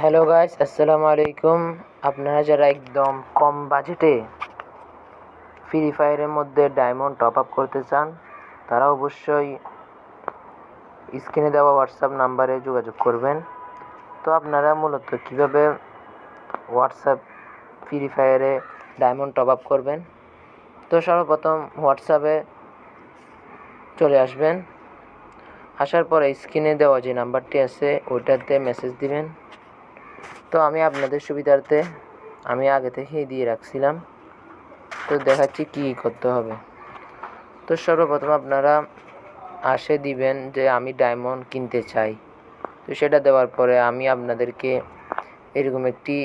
Hello guys, আসসালামু আলাইকুম। আপনারা যারা একদম কম বাজেটে ফ্রি ফায়ারের মধ্যে ডায়মন্ড টপ আপ করতে চান, তারা অবশ্যই স্ক্রিনে দেওয়া হোয়াটসঅ্যাপ নাম্বারে যোগাযোগ করবেন। তো আপনারা মূলত কিভাবে হোয়াটসঅ্যাপ ফ্রি ফায়ারে ডায়মন্ড টপ আপ করবেন, তো সর্বপ্রথম হোয়াটসঅ্যাপে চলে আসবেন। আসার পরে স্ক্রিনে দেওয়া যে নাম্বারটি আছে ওইটাতে মেসেজ দিবেন। তো আমি আপনাদের সুবিধার্থে আমি আগে থেকেই দিয়ে রাখছিলাম, তো দেখাচ্ছি কী করতে হবে। তো সর্বপ্রথম আপনারা দিবেন যে আমি ডায়মন্ড কিনতে চাই। তো সেটা দেওয়ার পরে আমি আপনাদেরকে এরকম একটি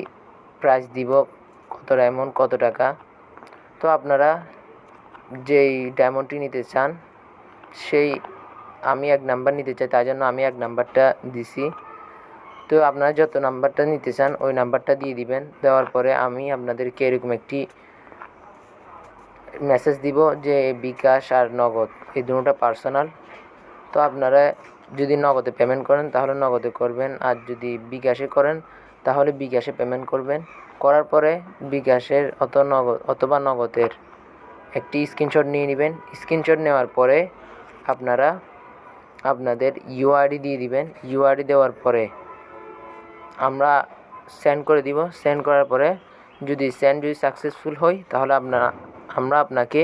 প্রাইস দিব, কত ডায়মন্ড কত টাকা। তো আপনারা যেই ডায়মন্ডটি নিতে চান সেই আমি এক নাম্বার নিতে চাই, তাই জন্য আমি এক নাম্বারটা দিছি। তো আপনারা যত নাম্বারটা নিতে চান ওই নাম্বারটা দিয়ে দিবেন। দেওয়ার পরে আমি আপনাদেরকে এরকম একটি মেসেজ দিব যে বিকাশ আর নগদ এই দুটোটা পার্সোনাল। তো আপনারা যদি নগদে পেমেন্ট করেন তাহলে নগদে করবেন, আর যদি বিকাশে করেন তাহলে বিকাশে পেমেন্ট করবেন। করার পরে বিকাশের অথবা নগদের একটি স্ক্রিনশট নিয়ে নেবেন। স্ক্রিনশট নেওয়ার পরে আপনারা আপনাদের ইউআইডি দিয়ে দিবেন। ইউআইডি দেওয়ার পরে আমরা সেন্ড করে দিব। সেন্ড করার পরে যদি সাকসেসফুল হয় তাহলে আমরা আপনাকে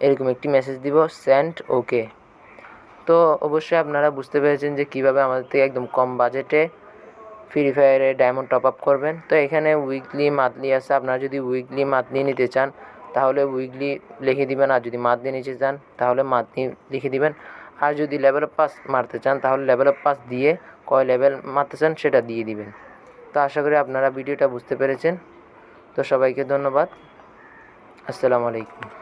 এরকম একটি মেসেজ দিব, সেন্ড ওকে। তো অবশ্যই আপনারা বুঝতে পেরেছেন যে কীভাবে আমাদের থেকে একদম কম বাজেটে ফ্রি ফায়ারে ডায়মন্ড টপ আপ করবেন। তো এখানে উইকলি মান্থলি আছে, আপনারা যদি উইকলি মান্থলি নিতে চান তাহলে উইকলি লিখে দিবেন, আর যদি মান্থলি নিতে চান তাহলে মান্থলি লিখে দিবেন। আর যদি লেভেল আপ পাস মারতে চান তাহলে লেভেল আপ পাস দিয়ে কয় লেভেল মারতে চান সেটা দিয়ে দিবেন। তো আশা করি আপনারা ভিডিওটা বুঝতে পেরেছেন। তো সবাইকে ধন্যবাদ। আসসালামু আলাইকুম।